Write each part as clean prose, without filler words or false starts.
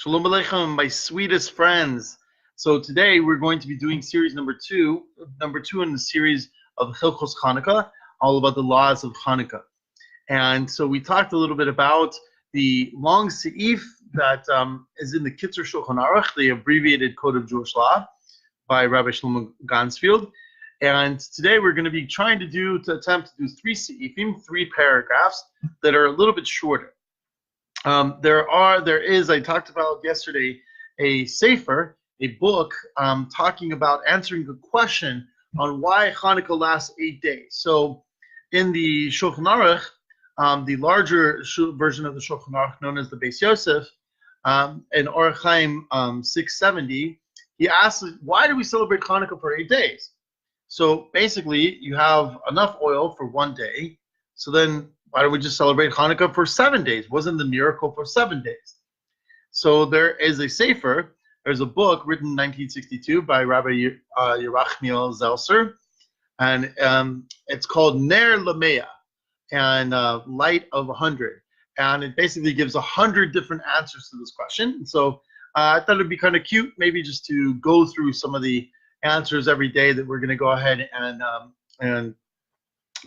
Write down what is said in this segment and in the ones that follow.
Shalom Aleichem, my sweetest friends. So today we're going to be doing series number two in the series of Hilchos Channukah, all about the laws of Chanukah. And so we talked a little bit about the long seif that is in the Kitzur Shulchan Aruch, the abbreviated code of Jewish law by Rabbi Shlomo Ganzfried. And today we're going to be trying to attempt to do three seifim, 3 paragraphs that are a little bit shorter. There is, I talked about yesterday, a sefer, a book, talking about answering the question on why Chanukah lasts 8 days. So in the Shulchan Aruch, the larger version of the Shulchan Aruch known as the Beis Yosef, in Orach Chaim 670, he asks, why do we celebrate Chanukah for 8 days? So basically, you have enough oil for 1 day, so then why don't we just celebrate Hanukkah for 7 days? Wasn't the miracle for 7 days? So there is a sefer, there's a book written in 1962 by Rabbi Yerachmiel Zelser, and it's called Ner Lameya, and Light of 100. And it basically gives 100 different answers to this question. So I thought it'd be kind of cute, maybe just to go through some of the answers every day that we're going to go ahead and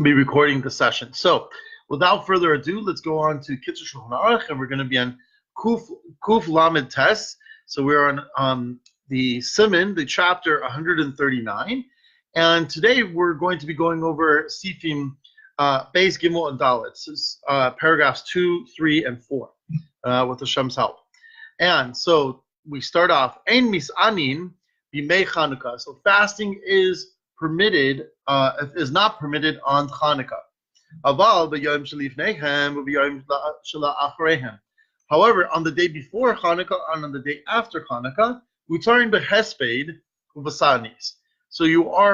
be recording the session. So without further ado, let's go on to Kitzur Shulchan Aruch, and we're going to be on Kuf Lamed Tes. So we're on the Siman, the chapter 139, and today we're going to be going over Sifim Beis Gimel and Dalet, paragraphs 2, 3, and 4, with Hashem's help. And so we start off, Ein Misanin B'mei Chanukah. So fasting is permitted, is not permitted on Chanukah. However, on the day before Chanukah and on the day after Chanukah, utarin behesped uvasanis. So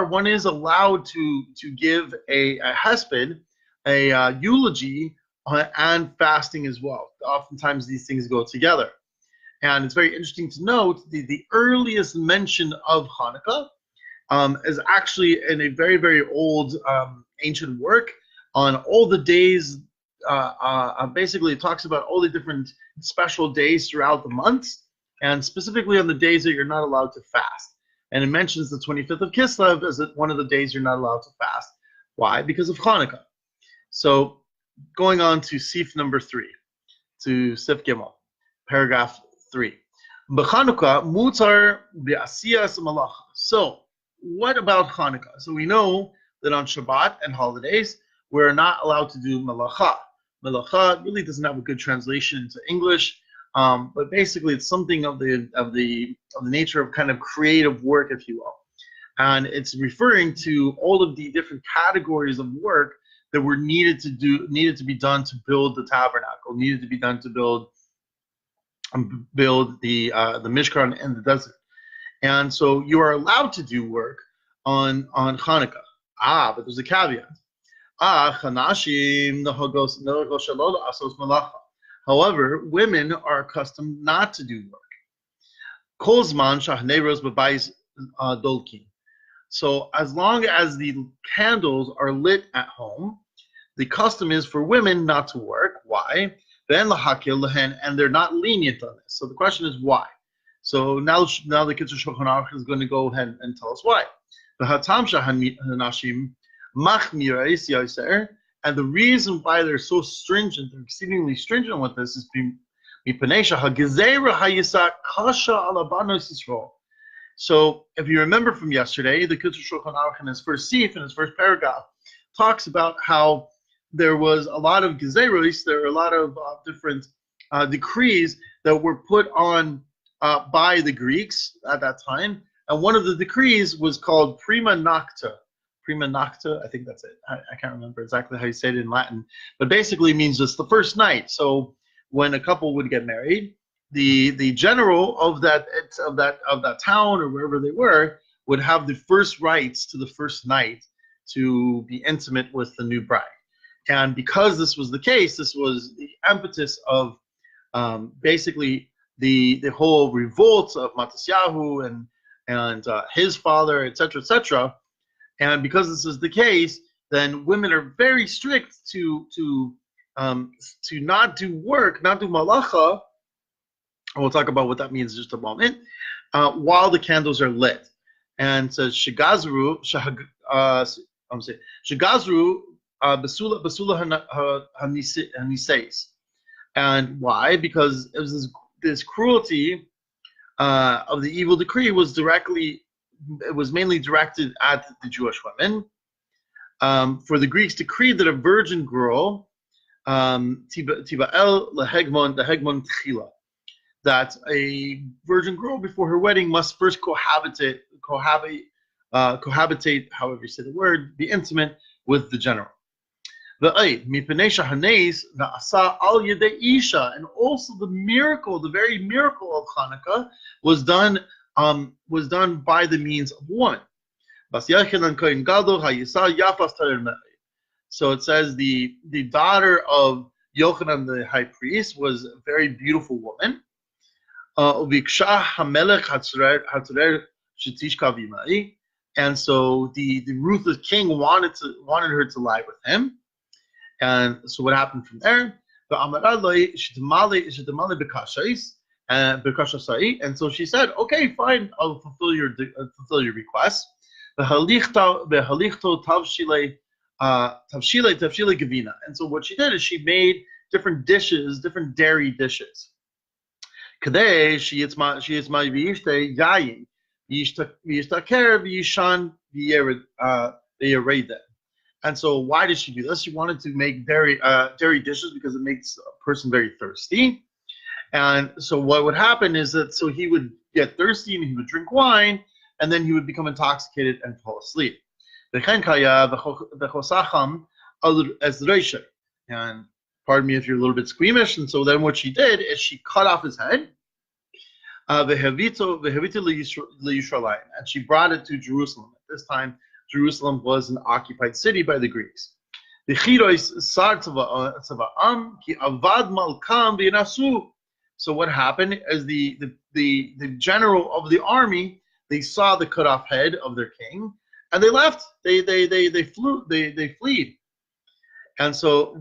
one is allowed to give a hesped, a eulogy, and fasting as well. Oftentimes these things go together. And it's very interesting to note the earliest mention of Chanukah is actually in a very, very old ancient work on all the days. Basically, it talks about all the different special days throughout the months, and specifically on the days that you're not allowed to fast. And it mentions the 25th of Kislev as one of the days you're not allowed to fast. Why? Because of Chanukah. So going on to Sif number 3, to Sif Gimel, paragraph 3. B'Chanukah mutar b'asiyas malacha. So what about Chanukah? So we know that on Shabbat and holidays, we're not allowed to do malacha. Malacha really doesn't have a good translation into English, but basically it's something of the nature of kind of creative work, if you will. And it's referring to all of the different categories of work that were needed to be done to build the tabernacle, needed to be done to build the Mishkan in the desert. And so you are allowed to do work on Chanukah. But there's a caveat. However, women are accustomed not to do work. So as long as the candles are lit at home, the custom is for women not to work. Why? And they're not lenient on this. So the question is why? So now the Kitzur Shulchan Aruch is going to go ahead and tell us why. And the reason why they're so stringent, they're exceedingly stringent with this, is so if you remember from yesterday, the Kitzur Shulchan Aruch in his first sif, in his first paragraph, talks about how there was a lot of gezeros, there were a lot of different decrees that were put on by the Greeks at that time. And one of the decrees was called prima nocta. Prima nocta, I think that's it. I can't remember exactly how you say it in Latin, but basically means just the first night. So when a couple would get married, the general of that town or wherever they were would have the first rights to the first night to be intimate with the new bride. And because this was the case, this was the impetus of basically the whole revolt of Matisyahu and his father, etc., etc. And because this is the case, then women are very strict to not do work, not do malacha We'll talk about what that means in just a moment. While the candles are lit, and it says Shigazru, Shigazru Basula Haniseis. And why? Because it was this cruelty of the evil decree was mainly directed at the Jewish women. For the Greeks decreed that a virgin girl, Tiba'el lehegmon tchila, that a virgin girl before her wedding must first cohabitate, however you say the word, be intimate with the general. And also the miracle, the very miracle of Chanukah was done by the means of a woman. So it says the daughter of Yochanan the high priest was a very beautiful woman. And so the ruthless king wanted her to lie with him. And so what happened from there? And so she said, "Okay, fine, I'll fulfill your request." And so what she did is she made different dishes, different dairy dishes. And so why did she do this? She wanted to make dairy dishes because it makes a person very thirsty. And so what would happen is that so he would get thirsty and he would drink wine, and then he would become intoxicated and fall asleep. And pardon me if you're a little bit squeamish. And so then what she did is she cut off his head, and she brought it to Jerusalem. At this time, Jerusalem was an occupied city by the Greeks. So what happened is the general of the army, they saw the cut off head of their king, and they left. They fled. And so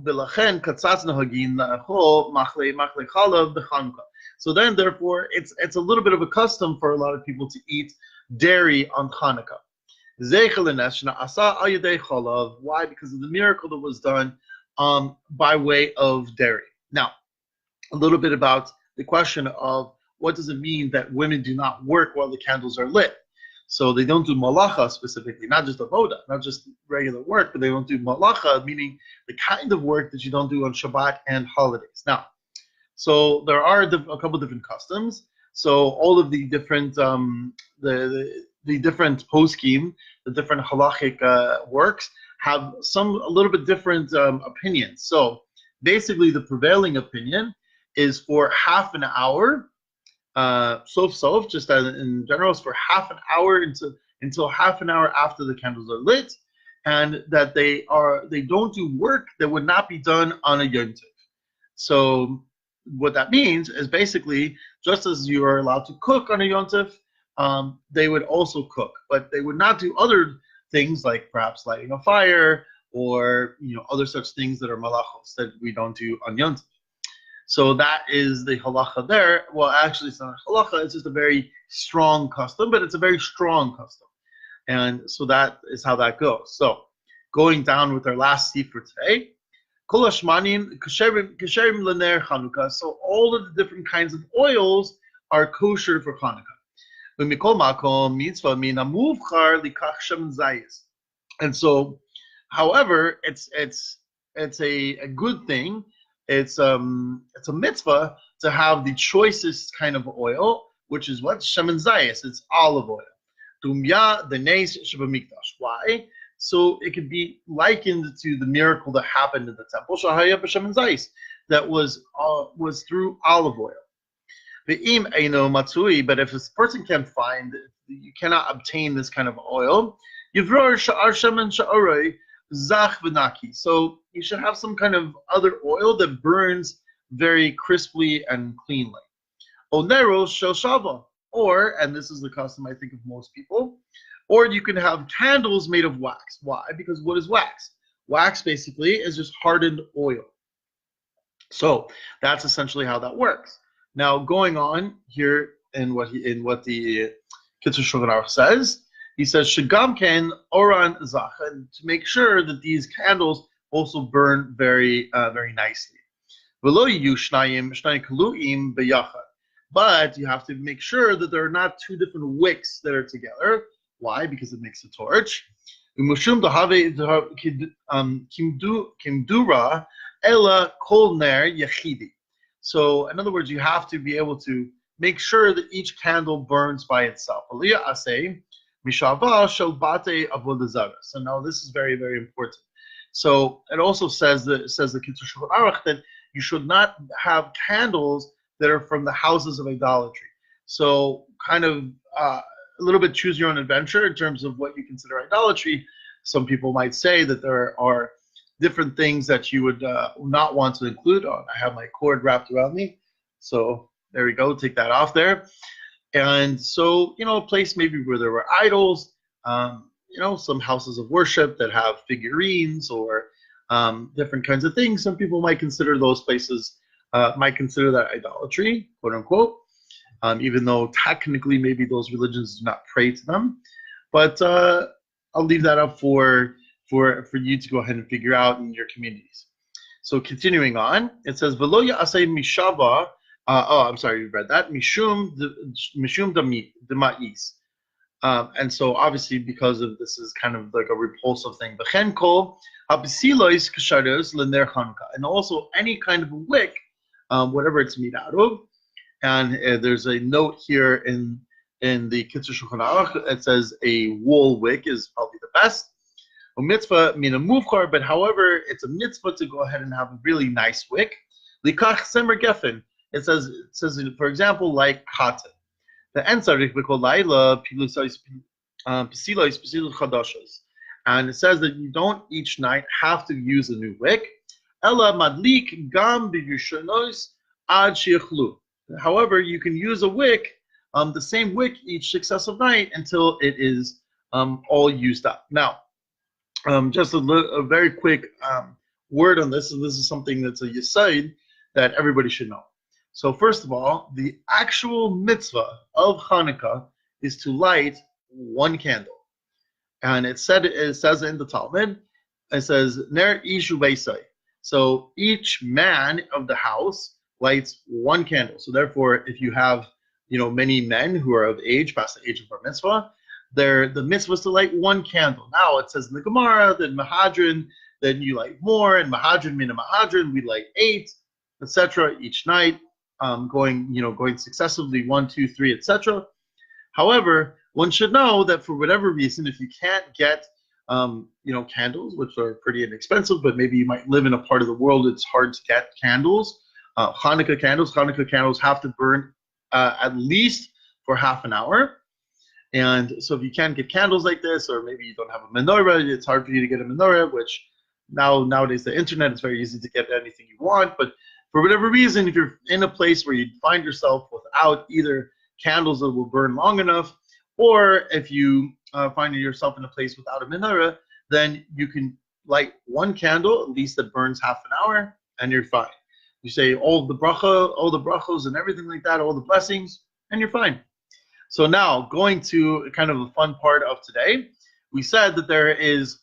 so then therefore it's a little bit of a custom for a lot of people to eat dairy on Chanukah. Why? Because of the miracle that was done by way of dairy. Now, a little bit about the question of what does it mean that women do not work while the candles are lit. So they don't do malacha specifically, not just avoda, not just regular work, but they don't do malacha, meaning the kind of work that you don't do on Shabbat and holidays. Now, so there are a couple of different customs. So all of the different the different poskim, the different halachic works have a little bit different opinions. So basically, the prevailing opinion is for half an hour, sof, just in general, is for half an hour until half an hour after the candles are lit, and that they don't do work that would not be done on a Yom Tov. So what that means is basically just as you are allowed to cook on a Yom Tov, they would also cook, but they would not do other things like perhaps lighting a fire or other such things that are malachos that we don't do on Yom Tov. So that is the halacha there. Well, actually, it's not a halacha; it's just a very strong custom, but it's a very strong custom, and so that is how that goes. So, going down with our last seed for today, kol hashmanim kasherim l'ner Chanukah. So all of the different kinds of oils are kosher for Chanukah. And so, however, it's a good thing. It's a mitzvah to have the choicest kind of oil, which is what? Shemen zayis. It's olive oil. Dumya denes shebamikdash. Why? So it could be likened to the miracle that happened in the temple. Shahaya b'shemen zayis. That was through olive oil. But if this person can't find, you cannot obtain this kind of oil. So you should have some kind of other oil that burns very crisply and cleanly. Or, and this is the custom I think of most people, or you can have candles made of wax. Why? Because what is wax? Wax basically is just hardened oil. So that's essentially how that works. Now, going on here in what the Kitzur Shulchan Aruch says, he says Shagam ken oran zach, and to make sure that these candles also burn very nicely. V'lo yiyu shnayim kaluim beyachad. But you have to make sure that there are not two different wicks that are together. Why? Because it makes a torch. Kimdura ela kol ner yachidi. So, in other words, you have to be able to make sure that each candle burns by itself. So now this is very important. So it also says the Kitzur Shulchan Aruch that you should not have candles that are from the houses of idolatry. So kind of a little bit choose your own adventure in terms of what you consider idolatry. Some people might say that there are different things that you would not want to include. I have my cord wrapped around me, so there we go. Take that off there. And so, a place maybe where there were idols, some houses of worship that have figurines or different kinds of things. Some people might consider those places, might consider that idolatry, quote unquote, even though technically maybe those religions do not pray to them. But I'll leave that up for you to go ahead and figure out in your communities. So continuing on, it says, "V'lo ya'aseh mishava." I'm sorry, you read that. Mishum dema'is. And so obviously because of this is kind of like a repulsive thing. V'chen kol ha'besilos kasharos l'ner Chanukah. And also any kind of wick, whatever it's made out of. And there's a note here in the Kitzur Shulchan Aruch. It says a wool wick is probably the best. Mitzvah mina muvchar, but however, it's a mitzvah to go ahead and have a really nice wick. Likach semer gefen. It says, for example, like cotton. The ensarich b'kol laila pesilos chadashos, and it says that you don't each night have to use a new wick. Ela madlik gam b'yushanos ad sheichlu. However, you can use a wick, the same wick each successive night until it is all used up. Now, just a very quick word on this, and this is something that's a yesod that everybody should know. So first of all, the actual mitzvah of Chanukah is to light one candle. And it says in the Talmud, it says, Ner ishu beisai. So each man of the house lights one candle. So therefore, if you have, many men who are of age, past the age of bar mitzvah, the mitzvah is to light one candle. Now it says in the Gemara that Mahadran, then you light more, and Mahadran mina Mahadran, we light 8, etc. each night. Going successively 1, 2, 3, etc. However, one should know that for whatever reason, if you can't get, candles, which are pretty inexpensive, but maybe you might live in a part of the world it's hard to get candles. Chanukah candles have to burn at least for half an hour. And so if you can't get candles like this, or maybe you don't have a menorah, it's hard for you to get a menorah, which nowadays the internet is very easy to get anything you want, but for whatever reason, if you're in a place where you find yourself without either candles that will burn long enough, or if you find yourself in a place without a menorah, then you can light one candle, at least that burns half an hour, and you're fine. You say all the brachos and everything like that, all the blessings, and you're fine. So now, going to kind of a fun part of today, we said that there is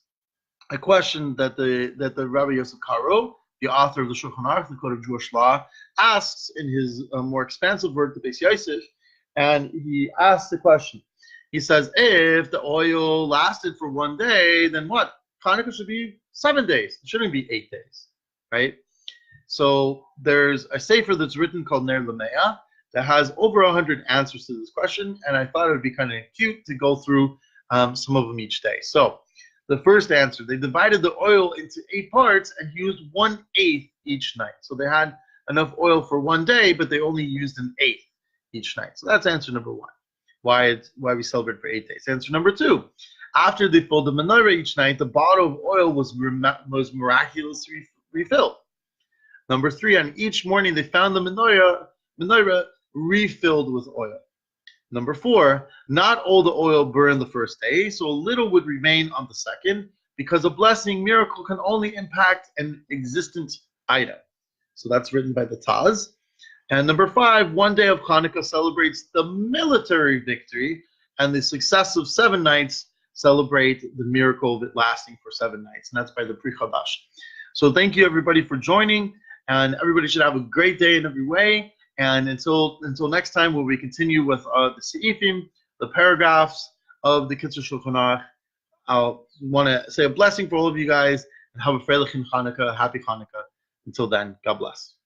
a question that the Rabbi Joseph Caro, the author of the Shulchan Aruch, the Code of Jewish Law, asks in his more expansive work, the Beis Yosef, and he asks the question. He says, if the oil lasted for 1 day, then what? Chanukah should be 7 days. It shouldn't be 8 days, right? So there's a sefer that's written called Ner L'Mea that has over 100 answers to this question, and I thought it would be kind of cute to go through some of them each day. So the first answer, they divided the oil into 8 parts and used 1/8 each night. So they had enough oil for 1 day, but they only used 1/8 each night. So that's answer number 1. Why we celebrate for 8 days. Answer number 2, after they filled the menorah each night, the bottle of oil was miraculously refilled. Number 3, on each morning they found the menorah refilled with oil. Number 4, not all the oil burned the first day, so a little would remain on the second, because a blessing miracle can only impact an existent item. So that's written by the Taz. And number 5, one day of Chanukah celebrates the military victory, and the successive 7 nights celebrate the miracle that lasting for 7 nights, and that's by the Pri Chadash. So thank you everybody for joining, and everybody should have a great day in every way. And until next time, where we continue with the seifim, the paragraphs of the Kitzur Shulchan Aruch, I want to say a blessing for all of you guys, and have a freilichen Chanukah, happy Chanukah. Until then, God bless.